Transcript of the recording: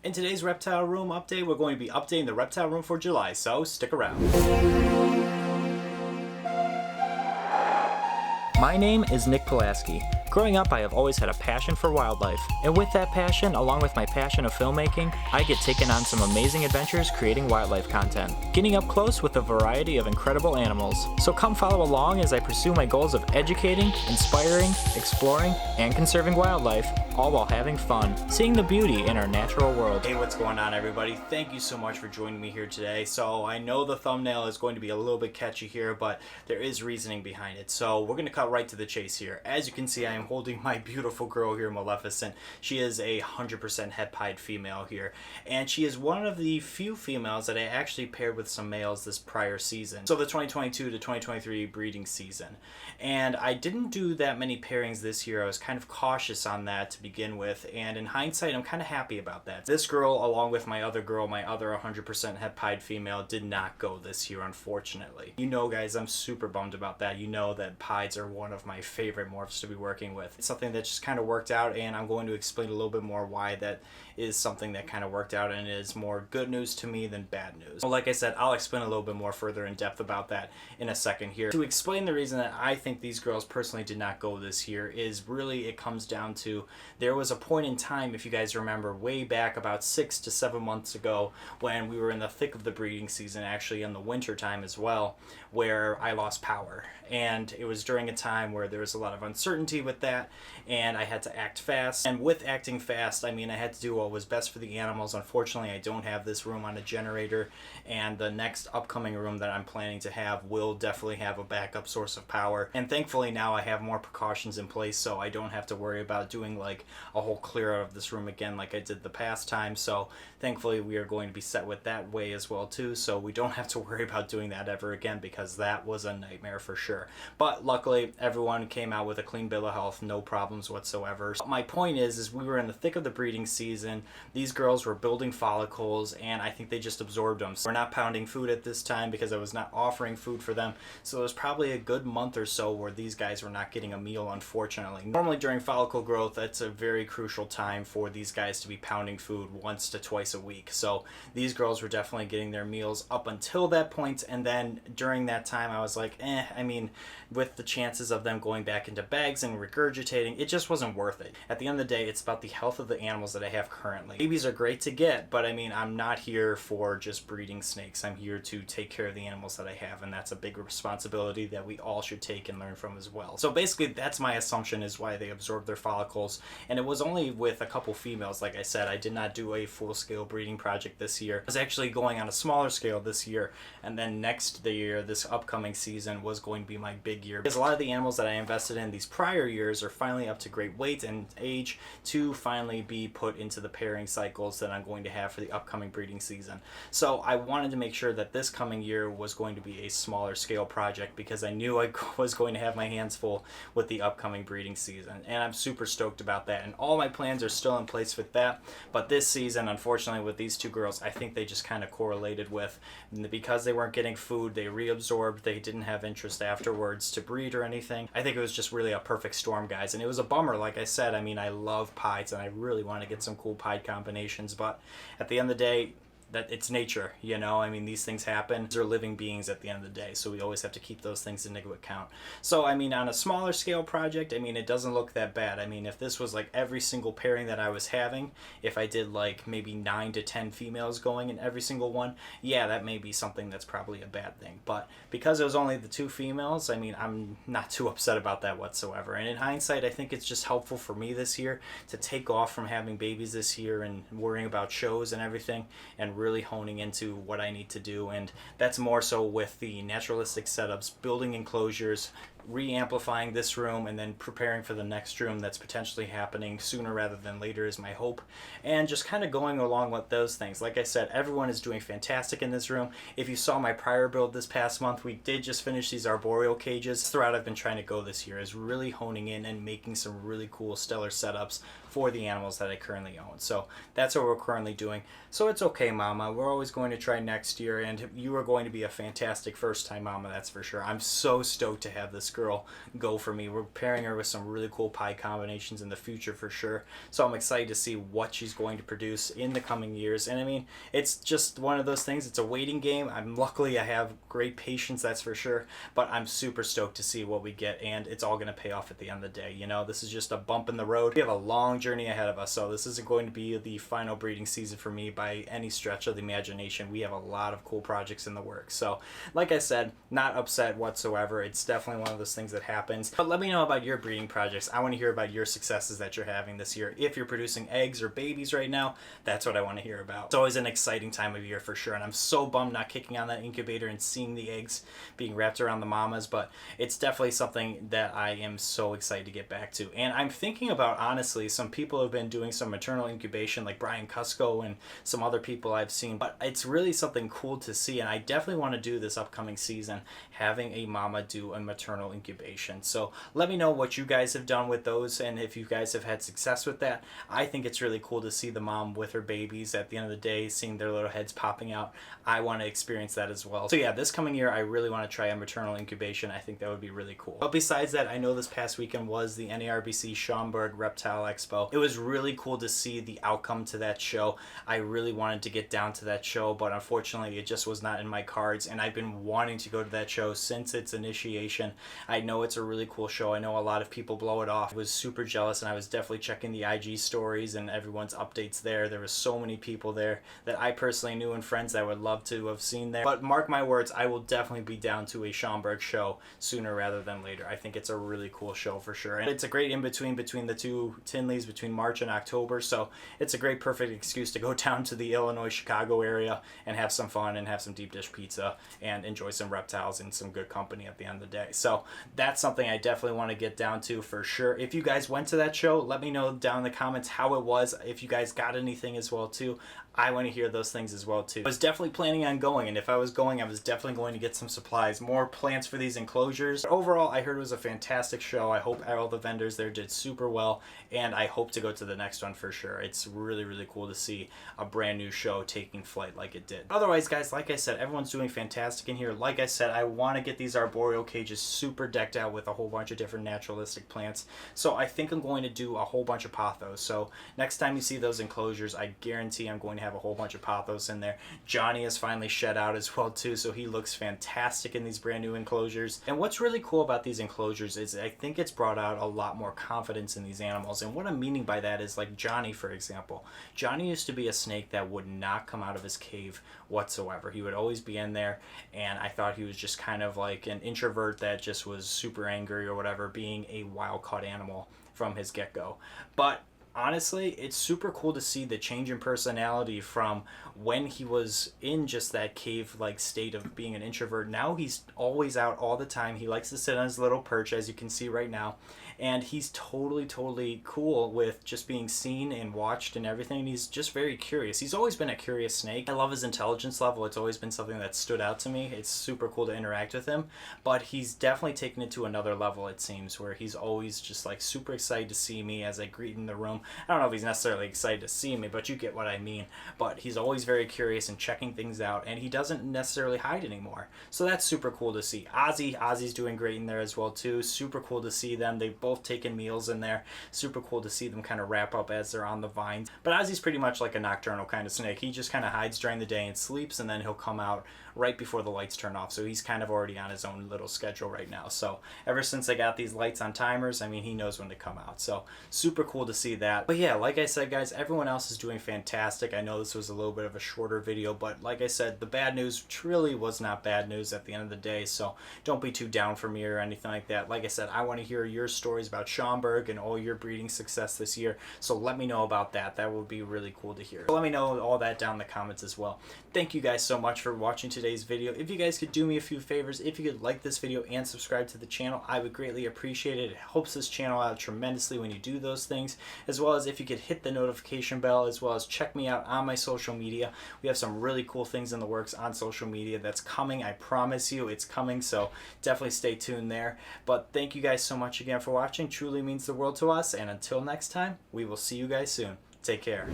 In today's Reptile Room update, we're going to be updating the Reptile Room for July, so stick around. My name is Nick Pulaski. Growing up, I have always had a passion for wildlife, and with that passion, along with my passion of filmmaking, I get taken on some amazing adventures creating wildlife content, getting up close with a variety of incredible animals. So come follow along as I pursue my goals of educating, inspiring, exploring, and conserving wildlife, all while having fun, seeing the beauty in our natural world. Hey, what's going on, everybody? Thank you so much for joining me here today. So I know the thumbnail is going to be a little bit catchy here, but there is reasoning behind it. So we're going to cut right to the chase here. As you can see, I am holding my beautiful girl here, Maleficent. She is a 100% het pied female here, and she is one of the few females that I actually paired with some males this prior season. So the 2022 to 2023 breeding season. And I didn't do that many pairings this year. I was kind of cautious on that to begin with, and in hindsight, I'm kind of happy about that. This girl, along with my other girl, my other 100% het pied female, did not go this year, unfortunately. You know, guys, I'm super bummed about that. You know that pieds are one of my favorite morphs to be working with. It's something that just kind of worked out, and I'm going to explain a little bit more why that is something that kind of worked out and is more good news to me than bad news. Well, like I said, I'll explain a little bit more further in depth about that in a second here. To explain the reason that I think these girls personally did not go this year is really it comes down to there was a point in time, if you guys remember, way back about 6 to 7 months ago when we were in the thick of the breeding season, actually in the winter time as well, where I lost power. And it was during a time where there was a lot of uncertainty with that, and I had to act fast. And with acting fast, I mean, I had to do what was best for the animals. Unfortunately, I don't have this room on a generator, and the next upcoming room that I'm planning to have will definitely have a backup source of power. And thankfully now I have more precautions in place, so I don't have to worry about doing like a whole clear out of this room again like I did the past time. So thankfully we are going to be set with that way as well too, so we don't have to worry about doing that ever again, because that was a nightmare for sure. But luckily everyone came out with a clean bill of health, no problems whatsoever. My point is we were in the thick of the breeding season. These girls were building follicles, and I think they just absorbed them. So we're not pounding food at this time because I was not offering food for them, so it was probably a good month or so where these guys were not getting a meal, unfortunately. Normally during follicle growth, that's a very crucial time for these guys to be pounding food once to twice a week. So these girls were definitely getting their meals up until that point, and then during that time I was like, I mean, with the chances of them going back into bags and regurgitating, it just wasn't worth it. At the end of the day, it's about the health of the animals that I have currently. Babies are great to get, but I mean, I'm not here for just breeding snakes. I'm here to take care of the animals that I have, and that's a big responsibility that we all should take and learn from as well. So basically, that's my assumption is why they absorbed their follicles, and it was only with a couple females. Like I said, I did not do a full-scale breeding project this year. I was actually going on a smaller scale this year, and then next year, this upcoming season, was going to be my big year, because a lot of the animals that I invested in these prior years are finally up to great weight and age to finally be put into the pairing cycles that I'm going to have for the upcoming breeding season. So I wanted to make sure that this coming year was going to be a smaller scale project, because I knew I was going to have my hands full with the upcoming breeding season, and I'm super stoked about that, and all my plans are still in place with that. But this season, unfortunately, with these two girls, I think they just kind of correlated with, because they weren't getting food, they reabsorbed, they didn't have interest afterwards to breed or anything. I think it was just really a perfect storm, guys, and it was a bummer. Like I said, I mean, I love pieds and I really want to get some cool pied combinations, but at the end of the day, that it's nature, you know. I mean, these things happen. They're living beings at the end of the day, so we always have to keep those things into account. So I mean, on a smaller scale project, I mean, it doesn't look that bad. I mean, if this was like every single pairing that I was having, if I did like maybe 9 to 10 females going in every single one, yeah, that may be something that's probably a bad thing. But because it was only the 2 females, I mean, I'm not too upset about that whatsoever. And in hindsight, I think it's just helpful for me this year to take off from having babies this year and worrying about shows and everything, and really honing into what I need to do. And that's more so with the naturalistic setups, building enclosures, re-amplifying this room, and then preparing for the next room that's potentially happening sooner rather than later is my hope, and just kind of going along with those things. Like I said, everyone is doing fantastic in this room. If you saw my prior build this past month, we did just finish these arboreal cages. The route I've been trying to go this year is really honing in and making some really cool stellar setups for the animals that I currently own. So that's what we're currently doing. So it's okay, Mama. We're always going to try next year, and you are going to be a fantastic first-time mama, that's for sure. I'm so stoked to have this girl go for me. We're pairing her with some really cool pie combinations in the future for sure. So I'm excited to see what she's going to produce in the coming years. And I mean, it's just one of those things. It's a waiting game. Luckily I have great patience, that's for sure. But I'm super stoked to see what we get, and it's all going to pay off at the end of the day. You know, this is just a bump in the road. We have a long journey ahead of us, so this isn't going to be the final breeding season for me by any stretch of the imagination. We have a lot of cool projects in the works. So like I said, not upset whatsoever. It's definitely one of those things that happens. But let me know about your breeding projects. I want to hear about your successes that you're having this year. If you're producing eggs or babies right now, that's what I want to hear about. It's always an exciting time of year for sure, and I'm so bummed not kicking on that incubator and seeing the eggs being wrapped around the mamas, but it's definitely something that I am so excited to get back to. And I'm thinking about, honestly, some people have been doing some maternal incubation, like Brian Cusco and some other people I've seen, but it's really something cool to see, and I definitely want to do this upcoming season, having a mama do a maternal incubation. So let me know what you guys have done with those, and if you guys have had success with that. I think it's really cool to see the mom with her babies at the end of the day, seeing their little heads popping out. I want to experience that as well. So yeah, this coming year I really want to try a maternal incubation. I think that would be really cool. But besides that, I know this past weekend was the NARBC Schaumburg Reptile Expo. It was really cool to see the outcome to that show. I really wanted to get down to that show, but unfortunately it just was not in my cards, and I've been wanting to go to that show since its initiation. I know it's a really cool show. I know a lot of people blow it off. I was super jealous, and I was definitely checking the IG stories and everyone's updates there. There were so many people there that I personally knew and friends that I would love to have seen there. But mark my words, I will definitely be down to a Schaumburg show sooner rather than later. I think it's a really cool show for sure, and it's a great in-between between the two Tinleys, between March and October, so it's a great perfect excuse to go down to the Illinois, Chicago area and have some fun and have some deep dish pizza and enjoy some reptiles and some good company at the end of the day. So that's something I definitely want to get down to for sure. If you guys went to that show, let me know down in the comments how it was. If you guys got anything as well too, I want to hear those things as well too. I was definitely planning on going, and if I was going, I was definitely going to get some supplies, more plants for these enclosures. But overall, I heard it was a fantastic show. I hope all the vendors there did super well, and I hope to go to the next one for sure. It's really, really cool to see a brand new show taking flight like it did. Otherwise, guys, like I said, everyone's doing fantastic in here. Like I said, I want to get these arboreal cages super decked out with a whole bunch of different naturalistic plants. So I think I'm going to do a whole bunch of pothos. So next time you see those enclosures, I guarantee I'm going to have a whole bunch of pothos in there. Johnny has finally shed out as well too, so he looks fantastic in these brand new enclosures. And what's really cool about these enclosures is I think it's brought out a lot more confidence in these animals. And what I'm meaning by that is, like Johnny, for example. Johnny used to be a snake that would not come out of his cave whatsoever. He would always be in there, and I thought he was just kind of like an introvert that just was super angry or whatever, being a wild caught animal from his get-go. But honestly, it's super cool to see the change in personality from when he was in just that cave-like state of being an introvert. Now he's always out all the time. He likes to sit on his little perch, as you can see right now, and he's totally cool with just being seen and watched and everything. And he's just very curious. He's always been a curious snake. I love his intelligence level. It's always been something that stood out to me. It's super cool to interact with him, but he's definitely taken it to another level, it seems, where he's always just like super excited to see me as I greet in the room. I don't know if he's necessarily excited to see me, but you get what I mean. But he's always very curious and checking things out, and he doesn't necessarily hide anymore. So that's super cool to see. Ozzy's doing great in there as well too. Super cool to see them. They've both taken meals in there. Super cool to see them kind of wrap up as they're on the vines. But Ozzy's pretty much like a nocturnal kind of snake. He just kind of hides during the day and sleeps, and then he'll come out right before the lights turn off. So he's kind of already on his own little schedule right now. So ever since I got these lights on timers, I mean, he knows when to come out. So super cool to see that. But yeah, like I said, guys, everyone else is doing fantastic. I know this was a little bit of a shorter video, but like I said, the bad news truly was not bad news at the end of the day. So don't be too down for me or anything like that. Like I said, I want to hear your stories about Schaumburg and all your breeding success this year. So let me know about that. That would be really cool to hear. So let me know all that down in the comments as well. Thank you guys so much for watching today's video. If you guys could do me a few favors, if you could like this video and subscribe to the channel, I would greatly appreciate it. It helps this channel out tremendously when you do those things, as well as if you could hit the notification bell, as well as check me out on my social media. We have some really cool things in the works on social media that's coming. I promise you it's coming, so definitely stay tuned there. But thank you guys so much again for watching. Truly means the world to us, and until next time, we will see you guys soon. Take care.